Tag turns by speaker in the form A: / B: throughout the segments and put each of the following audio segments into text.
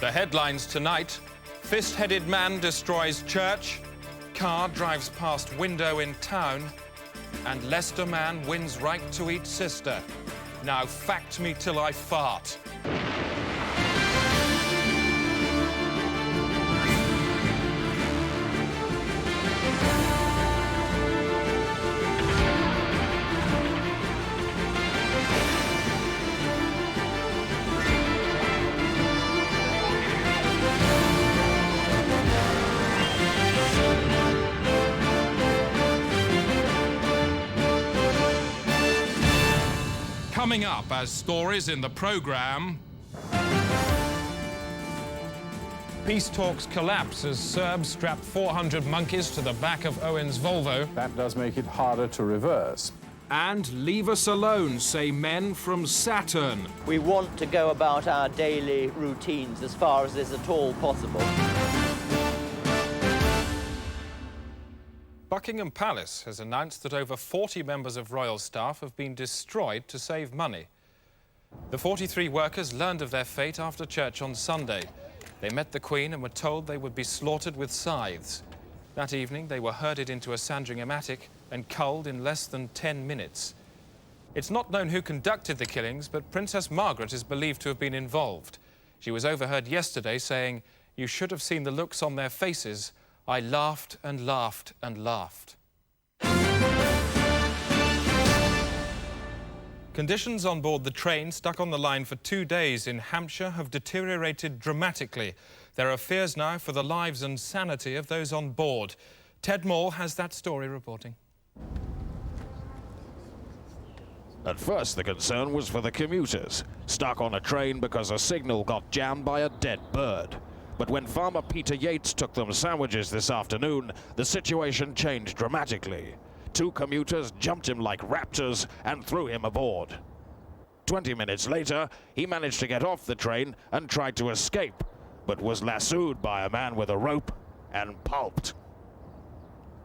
A: The headlines tonight: fist-headed man destroys church, car drives past window in town, and Leicester man wins right to eat sister. Now fact me till I fart. Coming up as stories in the programme, peace talks collapse as Serbs strap 400 monkeys to the back of Owen's Volvo.
B: That does make it harder to reverse.
A: And leave us alone, say men from Saturn.
C: We want to go about our daily routines as far as is at all possible.
A: Buckingham Palace has announced that over 40 members of royal staff have been destroyed to save money. The 43 workers learned of their fate after church on Sunday. They met the Queen and were told they would be slaughtered with scythes. That evening, they were herded into a Sandringham attic and culled in less than 10 minutes. It's not known who conducted the killings, but Princess Margaret is believed to have been involved. She was overheard yesterday saying, "You should have seen the looks on their faces. I laughed and laughed and laughed." Conditions on board the train stuck on the line for 2 days in Hampshire have deteriorated dramatically. There are fears now for the lives and sanity of those on board. Ted Moore has that story reporting.
D: At first, the concern was for the commuters, stuck on a train because a signal got jammed by a dead bird. But when Farmer Peter Yates took them sandwiches this afternoon, the situation changed dramatically. 2 commuters jumped him like raptors and threw him aboard. 20 minutes later, he managed to get off the train and tried to escape, but was lassoed by a man with a rope and pulped.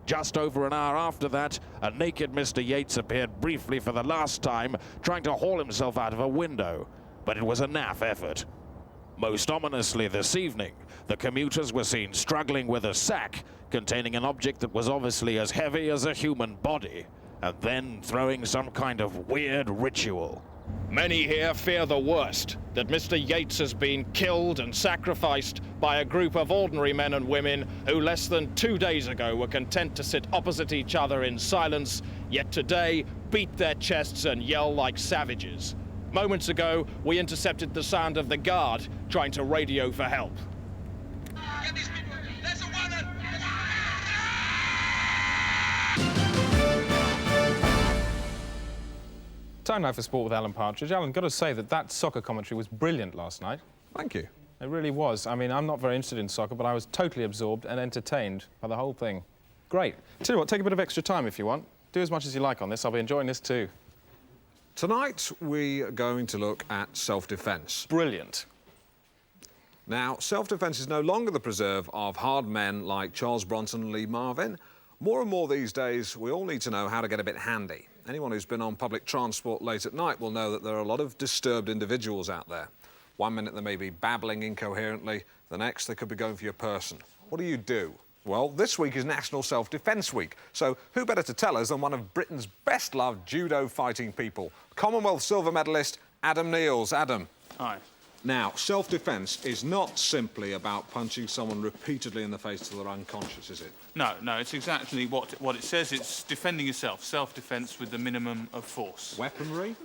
D: Just over an hour after that, a naked Mr. Yates appeared briefly for the last time, trying to haul himself out of a window, but it was a naff effort. Most ominously this evening, the commuters were seen struggling with a sack containing an object that was obviously as heavy as a human body, and then throwing some kind of weird ritual.
E: Many here fear the worst, that Mr. Yates has been killed and sacrificed by a group of ordinary men and women who less than 2 days ago were content to sit opposite each other in silence, yet today beat their chests and yell like savages. Moments ago, we intercepted the sound of the guard trying to radio for help.
F: Get these people! There's a woman!
A: Time now for sport with Alan Partridge. Alan, got to say that soccer commentary was brilliant last night.
B: Thank you.
A: It really was. I mean, I'm not very interested in soccer, but I was totally absorbed and entertained by the whole thing. Great. Tell you what, take a bit of extra time if you want. Do as much as you like on this. I'll be enjoying this too.
G: Tonight, we're going to look at self-defence.
A: Brilliant.
G: Now, self-defence is no longer the preserve of hard men like Charles Bronson and Lee Marvin. More and more these days, we all need to know how to get a bit handy. Anyone who's been on public transport late at night will know that there are a lot of disturbed individuals out there. One minute they may be babbling incoherently, the next they could be going for your person. What do? Well, this week is National Self-Defence Week, so who better to tell us than one of Britain's best-loved judo fighting people, Commonwealth silver medalist Adam Neils. Adam.
H: Hi.
G: Now, self-defence is not simply about punching someone repeatedly in the face till they're unconscious, is it?
H: No, it's exactly what it says. It's defending yourself, self-defence with the minimum of force.
G: Weaponry?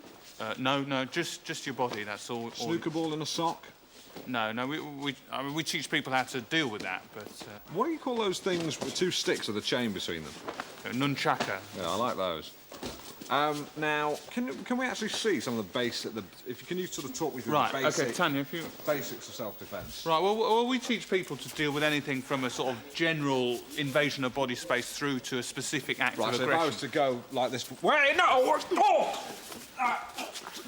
H: No, just your body, that's all.
G: Snooker ball in a sock?
H: No, we teach people how to deal with that, but...
G: What do you call those things with 2 sticks with a chain between them?
H: Nunchaka.
G: Yeah, I like those. Now, can we actually see some of the basic... Can you sort of talk me through the basic...
H: OK, Tanya, if you...
G: Basics of self-defence.
H: Right, well, we teach people to deal with anything from a sort of general invasion of body space through to a specific act of aggression.
G: Right, so if I was to go like this... Wait, no! Oh!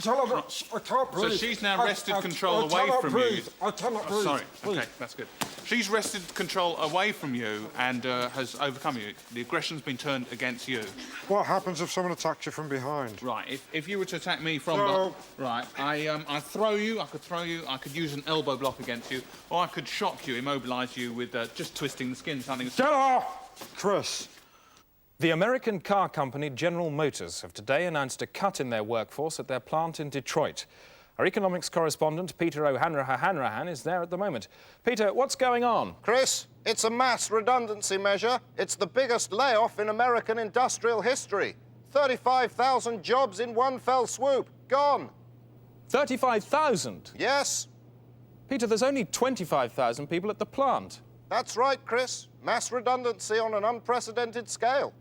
I: Tell her I can't breathe.
H: So she's now wrested control away from you.
I: I cannot breathe.
H: Sorry.
I: Please.
H: Okay, that's good. She's wrested control away from you and has overcome you. The aggression's been turned against you.
I: What happens if someone attacks you from behind?
H: Right. If you were to attack me from right, I throw you. I could throw you. I could use an elbow block against you, or I could shock you, immobilise you with just twisting the skin, something.
I: Get off, Chris.
A: The American car company General Motors have today announced a cut in their workforce at their plant in Detroit. Our economics correspondent, Peter O'Hanrahan, is there at the moment. Peter, what's going on?
J: Chris, it's a mass redundancy measure. It's the biggest layoff in American industrial history. 35,000 jobs in one fell swoop. Gone.
A: 35,000?
J: Yes.
A: Peter, there's only 25,000 people at the plant.
J: That's right, Chris. Mass redundancy on an unprecedented scale.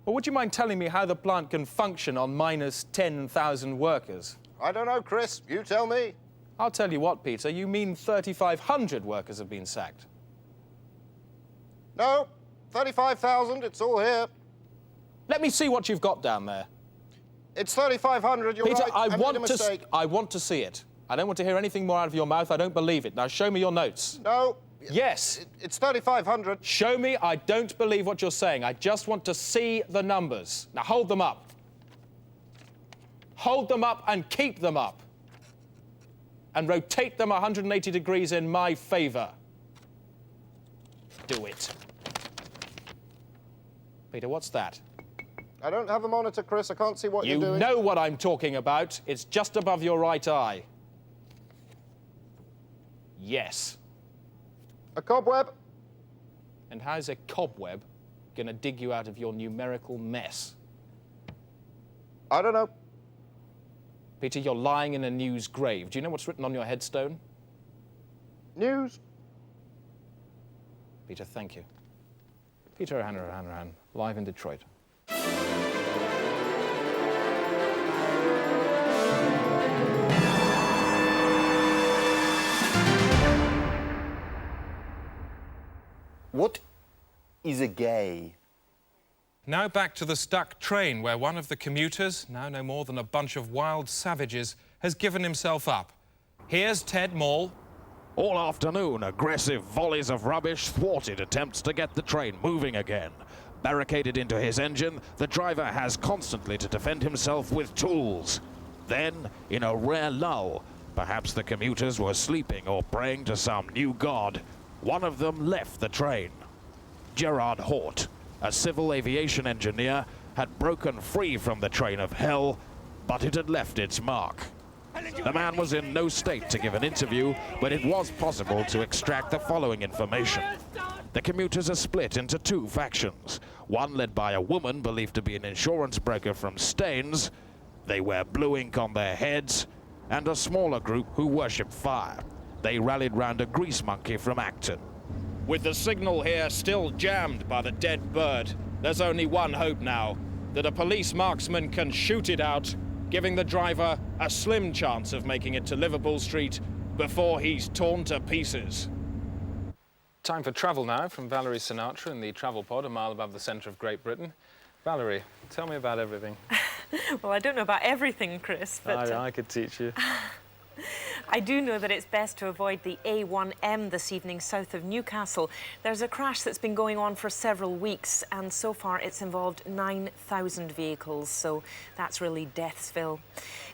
A: Well, would you mind telling me how the plant can function on minus 10,000 workers?
J: I don't know, Chris. You tell me.
A: I'll tell you what, Peter, you mean 3,500 workers have been sacked?
J: No, 35,000, it's all here.
A: Let me see what you've got down there.
J: It's 3,500, you're
A: Peter,
J: right.
A: I
J: made a mistake.
A: want to see it. I don't want to hear anything more out of your mouth. I don't believe it. Now, show me your notes.
J: No.
A: Yes.
J: It's 3,500.
A: Show me. I don't believe what you're saying. I just want to see the numbers. Now, hold them up. Hold them up and keep them up. And rotate them 180 degrees in my favour. Do it. Peter, what's that?
J: I don't have a monitor, Chris. I can't see what you're doing.
A: You know what I'm talking about. It's just above your right eye. Yes.
J: A cobweb?
A: And how's a cobweb going to dig you out of your numerical mess?
J: I don't know.
A: Peter, you're lying in a news grave. Do you know what's written on your headstone?
J: News.
A: Peter, thank you. Peter O'Hanrahan, live in Detroit.
K: What is a gay?
A: Now back to the stuck train, where one of the commuters, now no more than a bunch of wild savages, has given himself up. Here's Ted Maul.
D: All afternoon, aggressive volleys of rubbish thwarted attempts to get the train moving again. Barricaded into his engine, the driver has constantly to defend himself with tools. Then, in a rare lull, perhaps the commuters were sleeping or praying to some new god, one of them left the train. Gerard Hort, a civil aviation engineer, had broken free from the train of hell, but it had left its mark. The man was in no state to give an interview, but it was possible to extract the following information. The commuters are split into two factions, one led by a woman believed to be an insurance broker from Staines. They wear blue ink on their heads, and a smaller group who worship fire. They rallied round a grease monkey from Acton.
E: With the signal here still jammed by the dead bird, there's only one hope now, that a police marksman can shoot it out, giving the driver a slim chance of making it to Liverpool Street before he's torn to pieces.
A: Time for travel now from Valerie Sinatra in the travel pod a mile above the centre of Great Britain. Valerie, tell me about everything.
L: Well, I don't know about everything, Chris, but...
A: I could teach you.
L: I do know that it's best to avoid the A1M this evening south of Newcastle. There's a crash that's been going on for several weeks, and so far it's involved 9,000 vehicles, so that's really Deathsville.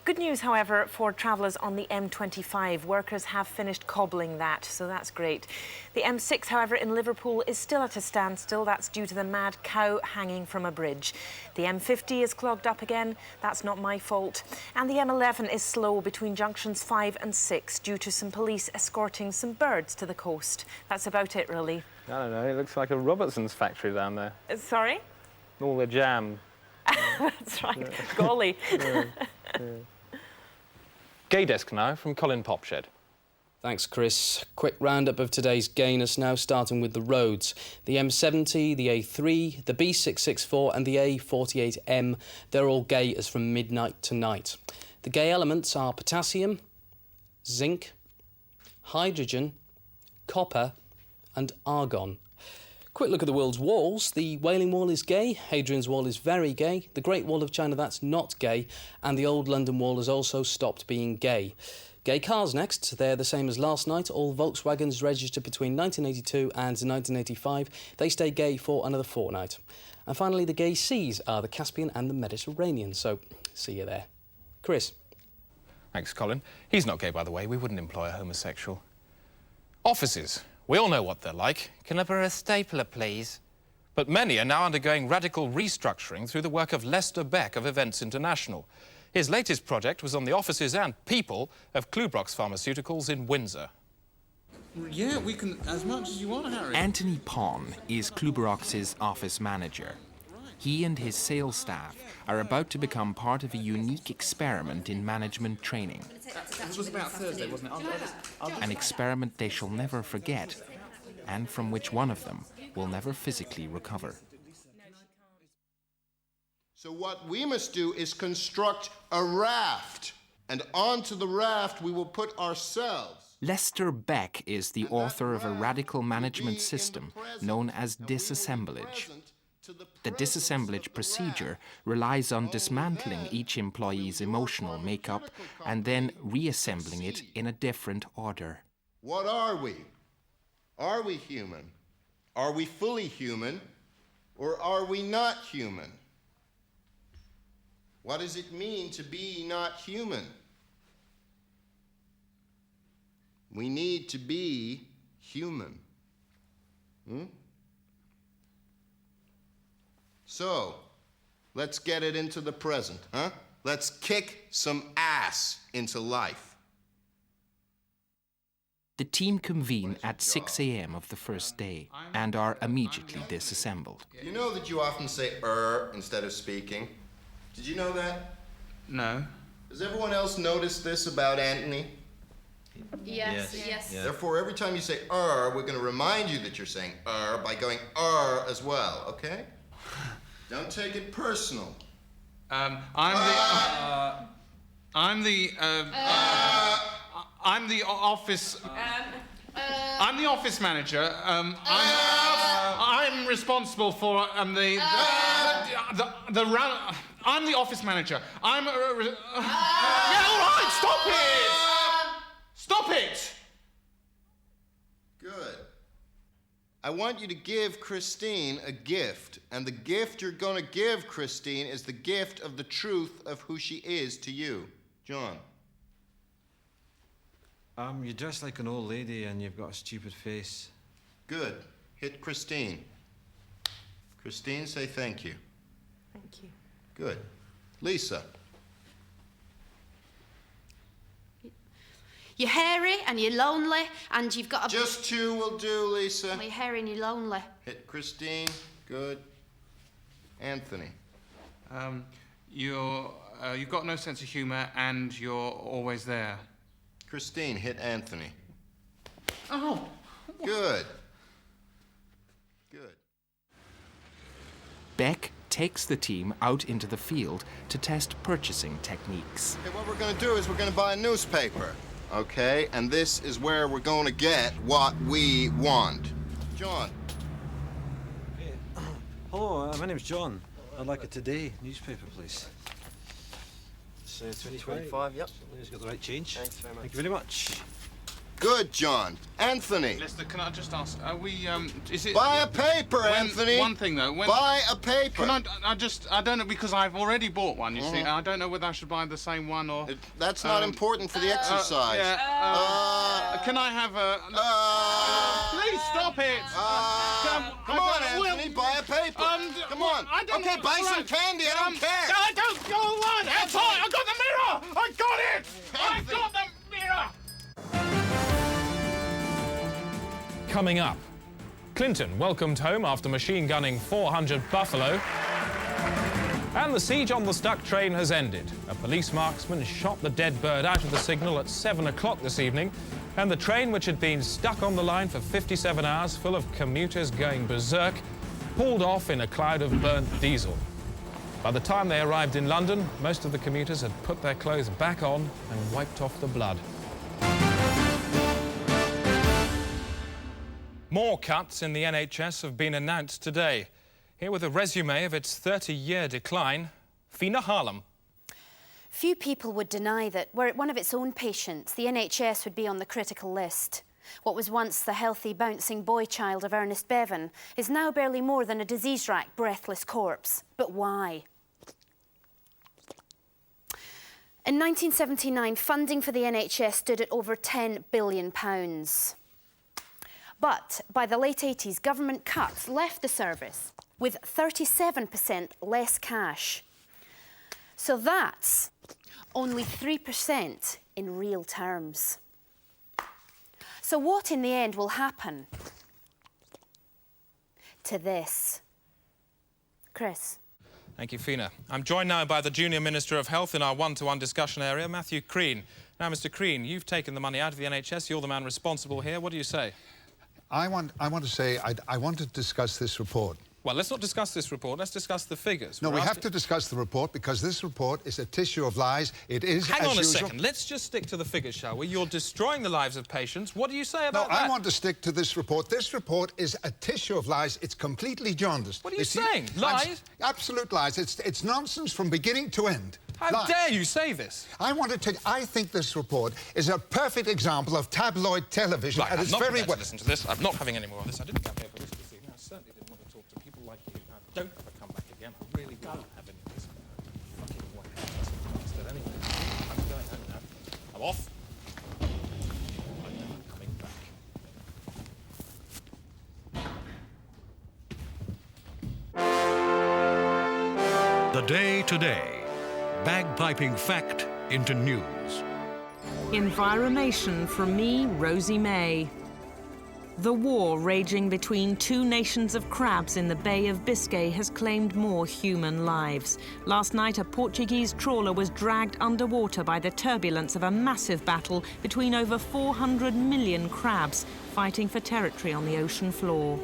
L: Good news, however, for travellers on the M25. Workers have finished cobbling that, so that's great. The M6, however, in Liverpool is still at a standstill. That's due to the mad cow hanging from a bridge. The M50 is clogged up again. That's not my fault. And the M11 is slow between junctions 5 and 6 due to some police escorting some birds to the coast. That's about it, really.
A: I don't know, it looks like a Robertson's factory down there.
L: Sorry?
A: All the jam.
L: That's right. Golly.
A: Yeah. Gay Desk now from Colin Popshed.
M: Thanks, Chris. Quick roundup of today's gayness now, starting with the roads. The M70, the A3, the B664 and the A48M, they're all gay as from midnight tonight. The gay elements are potassium, zinc, hydrogen, copper and argon. Quick look at the world's walls. The Wailing Wall is gay, Hadrian's Wall is very gay, the Great Wall of China, that's not gay, and the Old London Wall has also stopped being gay. Gay cars next. They're the same as last night. All Volkswagens registered between 1982 and 1985. They stay gay for another fortnight. And finally, the gay seas are the Caspian and the Mediterranean. So, see you there. Chris.
A: Thanks, Colin. He's not gay, by the way. We wouldn't employ a homosexual. Offices. We all know what they're like.
N: Can I borrow a stapler, please?
A: But many are now undergoing radical restructuring through the work of Lester Beck of Events International. His latest project was on the offices and people of Klubrox Pharmaceuticals in Windsor.
H: Yeah, we can, as much as you want, Harry.
N: Anthony Pon is Klubrox's office manager. He and his sales staff are about to become part of a unique experiment in management training.
H: It was about Thursday, wasn't it?
N: An experiment they shall never forget, and from which one of them will never physically recover.
J: So what we must do is construct a raft, and onto the raft we will put ourselves.
N: Lester Beck is the author of a radical management system known as disassemblage. The disassemblage procedure relies on dismantling each employee's emotional makeup and then reassembling it in a different order.
J: What are we? Are we human? Are we fully human? Or are we not human? What does it mean to be not human? We need to be human. So, let's get it into the present, huh? Let's kick some ass into life.
N: The team convene at 6 a.m. of the first day and are immediately disassembled.
J: You know that you often say instead of speaking? Did you know that?
H: No.
J: Does everyone else notice this about Anthony?
O: Yes.
J: Yeah. Therefore, every time you say we're going to remind you that you're saying by going as well, okay? Don't take it personal.
H: I'm the office. I'm the office manager. I'm responsible for the run. I'm the office manager. Yeah, all right. Stop it. Stop it.
J: Good. I want you to give Christine a gift, and the gift you're going to give Christine is the gift of the truth of who she is to you. John.
P: You dress like an old lady and you've got a stupid face.
J: Good. Hit Christine. Christine, say thank you.
L: Thank you.
J: Good. Lisa.
O: You're hairy and you're lonely and you've got a...
J: Just two will do, Lisa.
O: Well, you're hairy and you're lonely.
J: Hit Christine. Good. Anthony.
H: You've got no sense of humour and you're always there.
J: Christine, hit Anthony.
H: Oh.
J: Good. Good.
N: Beck takes the team out into the field to test purchasing techniques.
J: Okay, what we're going to do is we're going to buy a newspaper, okay? And this is where we're going to get what we want. John.
P: Hey, hello, my name's John. I'd like a Today newspaper, please. It's 2025, yep. He's got the right change.
K: Thanks very much.
P: Thank you very much.
J: Good, John. Anthony.
H: Lester, can I just ask, are we, is it...
J: Buy a paper, Anthony.
H: One thing, though.
J: Buy a paper.
H: Can I don't know, because I've already bought one, you see. I don't know whether I should buy the same one or...
J: That's not important for the exercise.
H: Can I have a... please stop it.
J: Come on, Anthony, buy a paper. Come on. Okay, buy some candy, I don't care.
H: I don't go on. That's all. I got the mirror. I got it. I got the mirror.
A: Coming up, Clinton welcomed home after machine gunning 400 buffalo. And the siege on the stuck train has ended. A police marksman shot the dead bird out of the signal at 7 o'clock this evening. And the train, which had been stuck on the line for 57 hours, full of commuters going berserk, pulled off in a cloud of burnt diesel. By the time they arrived in London, most of the commuters had put their clothes back on and wiped off the blood. More cuts in the NHS have been announced today. Here with a resume of its 30-year decline, Fiona Harlem.
O: Few people would deny that were it one of its own patients, the NHS would be on the critical list. What was once the healthy, bouncing boy child of Ernest Bevan is now barely more than a disease-racked, breathless corpse. But why? In 1979, funding for the NHS stood at over £10 billion. But by the late 80s, government cuts left the service with 37% less cash. So that's only 3% in real terms. So what in the end will happen to this? Chris.
A: Thank you, Fiona. I'm joined now by the Junior Minister of Health in our one-to-one discussion area, Matthew Crean. Now, Mr. Crean, you've taken the money out of the NHS. You're the man responsible here. What do you say?
Q: I want to say I want to discuss this report.
A: Well, let's not discuss this report. Let's discuss the figures.
Q: No, we have to discuss the report because this report is a tissue of lies. It is,
A: Hang on a
Q: usual.
A: second. Let's just stick to the figures, shall we? You're destroying the lives of patients. What do you say about
Q: that?
A: that?
Q: I want to stick to this report. This report is a tissue of lies. It's completely jaundiced.
A: What are you saying? Lies?
Q: Absolute lies. It's nonsense from beginning to end.
A: How dare you say this?
Q: I think this report is a perfect example of tabloid television at its very
A: to listen to this. I'm not having any more of this. I didn't come here for this evening. I certainly didn't want to talk to people like you. Now, don't ever come back again. I really don't have any of this. Fucking white bastard. Anyway, I'm going home now. I'm off. I'm never coming back.
R: The Day Today. Bagpiping fact into news.
L: Environmation from me, Rosie May. The war raging between two nations of crabs in the Bay of Biscay has claimed more human lives. Last night, a Portuguese trawler was dragged underwater by the turbulence of a massive battle between over 400 million crabs fighting for territory on the ocean floor.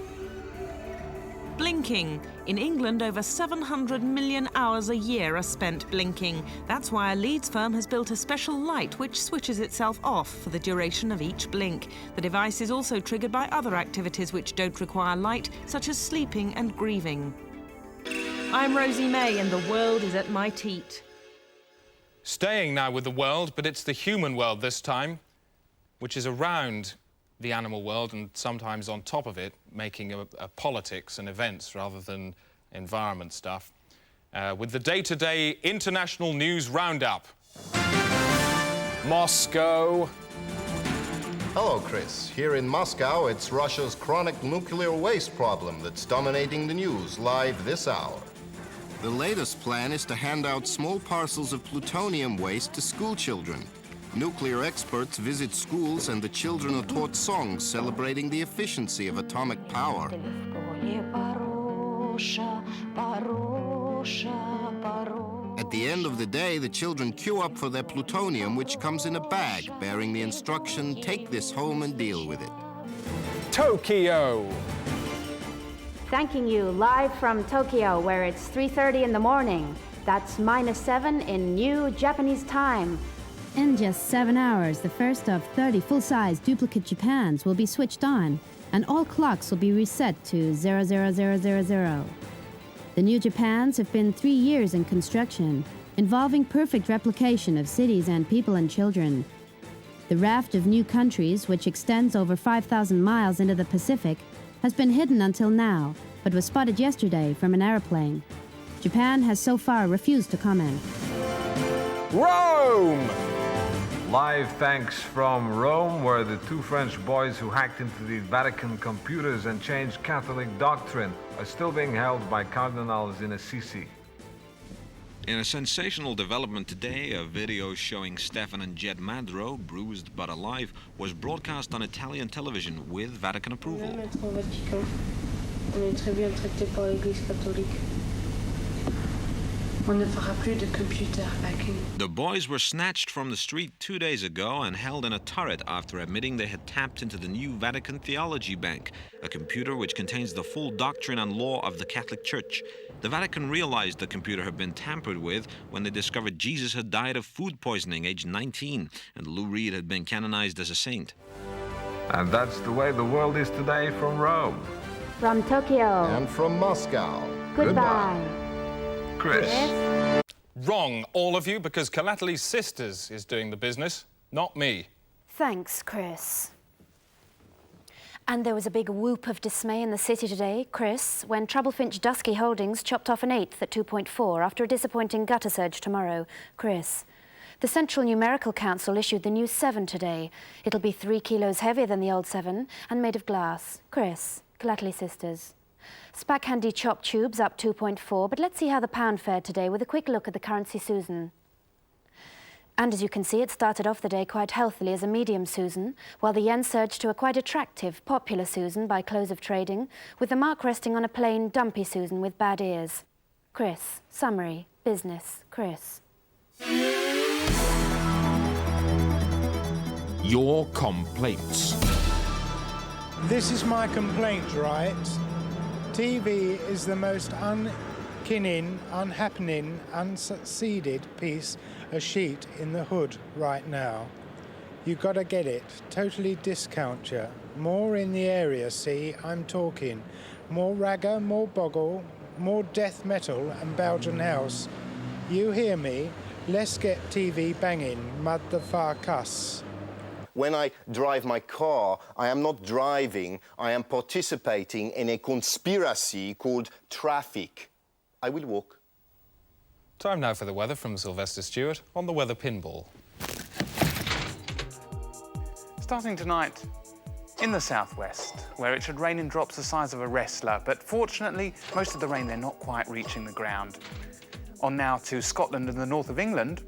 L: Blinking. In England, over 700 million hours a year are spent blinking. That's why a Leeds firm has built a special light which switches itself off for the duration of each blink. The device is also triggered by other activities which don't require light, such as sleeping and grieving. I'm Rosie May, and the world is at my teat.
A: Staying now with the world, but it's the human world this time, which is around the animal world and sometimes on top of it, making a politics and events rather than environment stuff. With the day-to-day international news roundup. Moscow.
J: Hello, Chris. Here in Moscow, it's Russia's chronic nuclear waste problem that's dominating the news live this hour. The latest plan is to hand out small parcels of plutonium waste to school children. Nuclear experts visit schools and the children are taught songs celebrating the efficiency of atomic power. At the end of the day, the children queue up for their plutonium, which comes in a bag bearing the instruction, take this home and deal with it.
G: Tokyo.
S: Thanking you live from Tokyo, where it's 3:30 in the morning. That's -7 in new Japanese time.
T: In just 7 hours, the first of 30 full-size duplicate Japans will be switched on, and all clocks will be reset to 00000. The new Japans have been 3 years in construction, involving perfect replication of cities and people and children. The raft of new countries, which extends over 5,000 miles into the Pacific, has been hidden until now, but was spotted yesterday from an airplane. Japan has so far refused to comment.
G: Rome! Live thanks from Rome, where the two French boys who hacked into the Vatican computers and changed Catholic doctrine are still being held by cardinals in Assisi.
U: In a sensational development today, a video showing Stefan and Jed Madro, bruised but alive, was broadcast on Italian television with Vatican approval. The boys were snatched from the street 2 days ago and held in a turret after admitting they had tapped into the new Vatican Theology Bank, a computer which contains the full doctrine and law of the Catholic Church. The Vatican realized the computer had been tampered with when they discovered Jesus had died of food poisoning aged 19 and Lou Reed had been canonized as a saint.
G: And that's the way the world is today from Rome.
S: From Tokyo.
J: And from Moscow.
S: Goodbye.
G: Chris.
A: Wrong, all of you, because Calately's Sisters is doing the business, not me.
O: Thanks, Chris. And there was a big whoop of dismay in the city today, Chris, when Troublefinch Dusky Holdings chopped off an eighth at 2.4 after a disappointing gutter surge tomorrow. Chris. The Central Numerical Council issued the new 7 today. It'll be 3 kilos heavier than the old 7 and made of glass. Chris, Calately Sisters. SPAC Handy Chop Tubes up 2.4, but let's see how the pound fared today with a quick look at the currency Susan. And as you can see, it started off the day quite healthily as a medium Susan, while the yen surged to a quite attractive, popular Susan by close of trading, with the mark resting on a plain, dumpy Susan with bad ears. Chris, summary, business, Chris.
D: Your complaints.
C: This is my complaint, right? TV is the most unkinning, unhappening, unsucceeded piece of sheet in the hood right now. You gotta get it. Totally discount you. More in the area, see, I'm talking. More ragga, more boggle, more death metal and Belgian house. You hear me? Let's get TV banging, motherfuckers.
K: When I drive my car, I am not driving, I am participating in a conspiracy called traffic. I will walk.
A: Time now for the weather from Sylvester Stewart on the Weather Pinball.
V: Starting tonight in the southwest, where it should rain in drops the size of a wrestler, but fortunately, most of the rain, they're not quite reaching the ground. On now to Scotland and the north of England.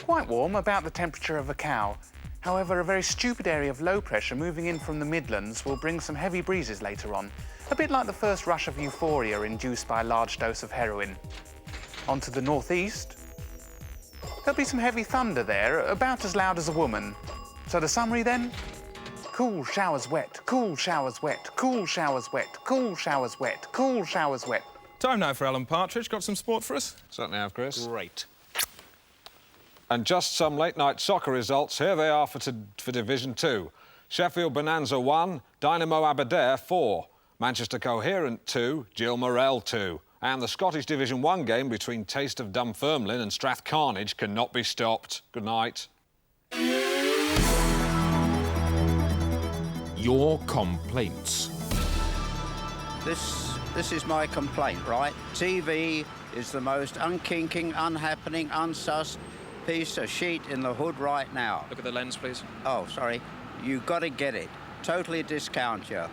V: Quite warm, about the temperature of a cow. However, a very stupid area of low pressure moving in from the Midlands will bring some heavy breezes later on, a bit like the first rush of euphoria induced by a large dose of heroin. On to the northeast. There'll be some heavy thunder there, about as loud as a woman. So the summary then? Cool showers wet, cool showers wet, cool showers wet, cool showers wet, cool showers wet.
A: Time now for Alan Partridge. Got some sport for us?
G: Certainly have, Chris.
A: Great.
G: And just some late-night soccer results. Here they are for Division 2. Sheffield Bonanza 1, Dynamo Aberdare 4, Manchester Coherent 2, Gil Morel 2. And the Scottish Division 1 game between Taste of Dunfermline and Strathcarnage cannot be stopped. Good night.
D: Your complaints.
W: This is my complaint, right? TV is the most unkinking, unhappening, unsussed piece of sheet in the hood right now.
A: Look at the lens, please.
W: Oh, sorry. You got to get it. Totally discount you.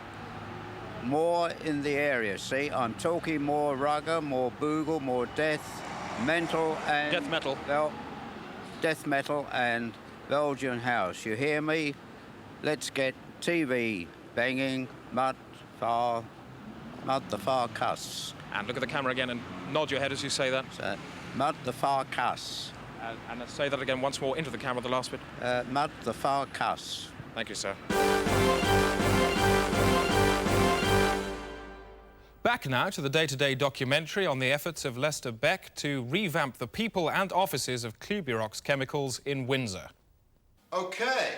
W: More in the area, see? I'm talking more rugger, more boogle, more death, mental and...
A: Death metal.
W: Well, death metal and Belgian house. You hear me? Let's get TV banging, mud the far cuss.
A: And look at the camera again and nod your head as you say that.
W: Mud the far cuss.
A: And let's say that again once more into the camera, the last bit.
W: Mud the far cuss.
A: Thank you, sir. Back now to the day-to-day documentary on the efforts of Lester Beck to revamp the people and offices of Klubirox Chemicals in Windsor.
J: Okay,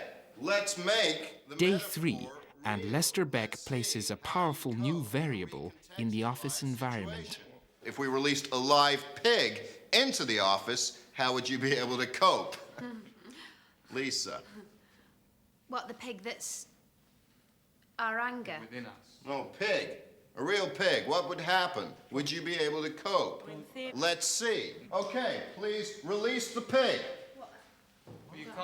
J: let's make the
N: Day 3, and Lester Beck places a powerful new variable in the office environment.
J: If we released a live pig into the office, how would you be able to cope? Lisa.
O: What, the pig that's our anger?
H: Within us.
J: No, pig. A real pig. What would happen? Would you be able to cope? Let's see. Okay, please release the pig.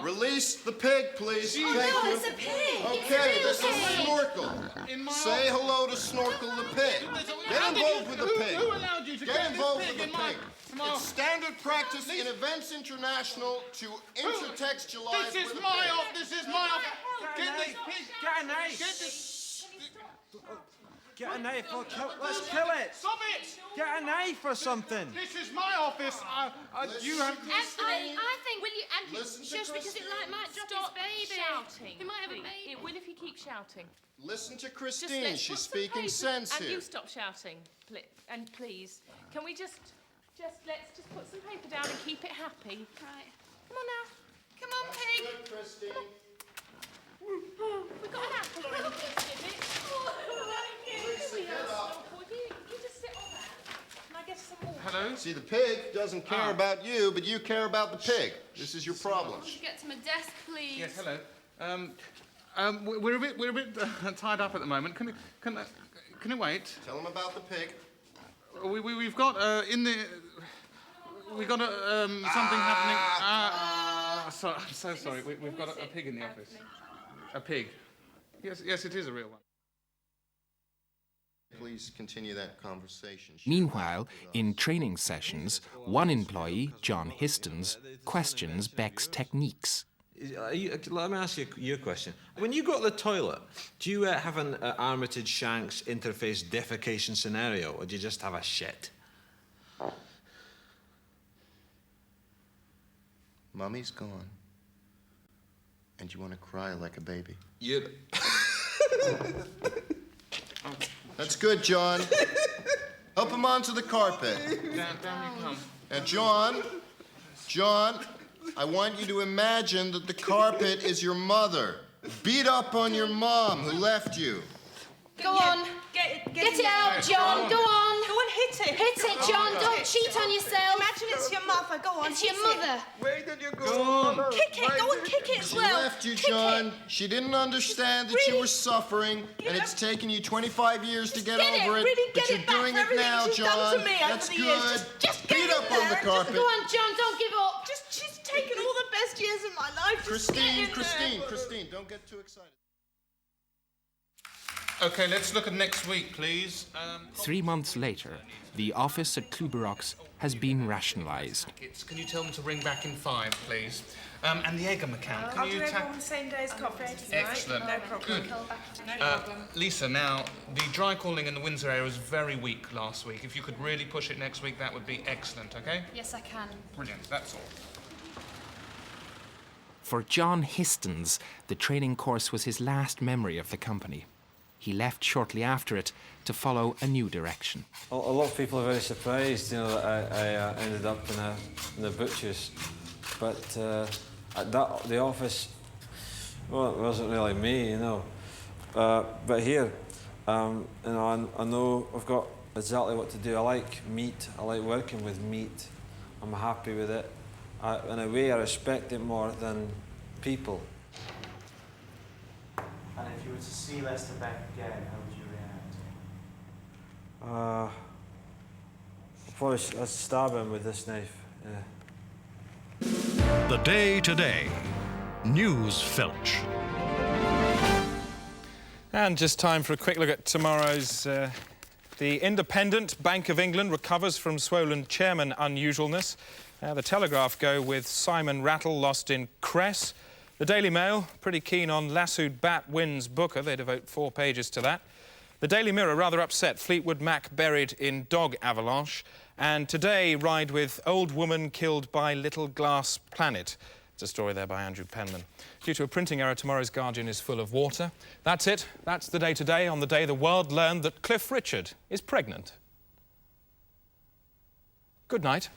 J: Release the pig, please.
O: Oh,
J: Thank
O: no,
J: you.
O: it's a pig.
J: Okay,
O: It's a
J: this
O: real
J: is
O: pig.
J: Snorkel. Say hello to Snorkel the pig. Get involved with the pig.
H: Who allowed you to
J: Get
H: get this
J: involved
H: pig
J: with
H: in
J: the
H: my...
J: pig. It's standard practice in Events International to intertextualize
H: This is
J: with a
H: my
J: pig.
H: office. This is my office. Get this pig.
P: Get a knife.
H: Get this.
P: Get a knife. Let's kill it.
H: Stop it.
P: Get a knife or something.
H: This is my office. You have to...
O: I think, will you, Anthony,
J: Listen to
O: just because it might drop his baby.
X: Shouting.
O: He might have a baby.
X: It will if you keep shouting.
J: Listen to
X: Just
J: Christine.
X: let's
J: She's
X: put some
J: speaking
X: paper-
J: sense
X: and
J: here.
X: you stop shouting, and please, can we let's just put some paper down and keep it happy.
O: Right.
X: Come on now. Come on, pig.
J: Good, Christine.
X: We've got an apple or anything to give it. You just sit on that. Can I get some water?
H: Hello?
J: See, the pig doesn't care about you, but you care about the pig. This is your problem.
X: Could you get to my desk, please?
H: Yes, hello. We're a bit tied up at the moment. Can it wait?
J: Tell him about the pig.
H: We've got we've got something happening. I'm so sorry. We've got a pig in the office. A pig. Yes, it is a real one.
J: Please continue that conversation.
N: Meanwhile, in training sessions, one employee, John Histons, questions Beck's techniques.
U: Let me ask you a question. When you go to the toilet, do you have an Armitage Shanks interface defecation scenario, or do you just have a shit?
J: Mummy's gone, and you want to cry like a baby.
U: You.
J: That's good, John. Help him onto the carpet.
H: Down you come.
J: Now, John, I want you to imagine that the carpet is your mother. Beat up on your mom who left you.
X: Go on. Get it out, John. Go on. Go on, hit it.
O: Hit it, John. Don't cheat on yourself.
X: Imagine it's your mother. Go on.
O: It's your mother.
U: Where did you go?
J: Go on.
X: Kick it. Go and kick it as
J: She
X: well.
J: left you, John. She didn't understand that you were suffering, and it's taken you 25 years to get over it.
X: Really
J: But
X: get
J: you're
X: it back
J: doing
X: for
J: it
X: everything
J: now,
X: she's
J: John.
X: done to me over
J: That's
X: the
J: good.
X: years. Just get
J: Beat
X: in
J: up on the
X: there.
J: carpet.
O: Go on, John. Don't give up.
X: She's taken all the best years of my life. Just get in there.
J: Christine, don't get too excited.
H: Okay, let's look at next week, please.
N: 3 months later, the office at Kluberox has been rationalised.
H: Can you tell them to ring back in 5, please? And the Egham account.
X: I'll do it on the same day as coffee.
H: Excellent.
X: No problem.
H: Good.
X: No problem.
H: Lisa, now, the dry calling in the Windsor area was very weak last week. If you could really push it next week, that would be excellent, okay?
X: Yes, I can.
H: Brilliant, that's all.
N: For John Histons, the training course was his last memory of the company. He left shortly after it to follow a new direction.
P: A lot of people are very surprised, that I ended up in the butcher's. But at the office, well, it wasn't really me, But here, I know I've got exactly what to do. I like meat. I like working with meat. I'm happy with it. In a way, I respect it more than people.
B: And if you were to see Lester Beck again, how would you react?
P: I'd probably I'd stab him with this knife,
R: The Day Today. News Filch.
A: And just time for a quick look at tomorrow's... The Independent, Bank of England recovers from swollen chairman unusualness. The Telegraph go with Simon Rattle lost in Cress. The Daily Mail, pretty keen on lassoed bat wins Booker. They devote 4 pages to that. The Daily Mirror, rather upset. Fleetwood Mac buried in dog avalanche. And today, ride with old woman killed by little glass planet. It's a story there by Andrew Penman. Due to a printing error, tomorrow's Guardian is full of water. That's it. That's the day today, on the day the world learned that Cliff Richard is pregnant. Good night.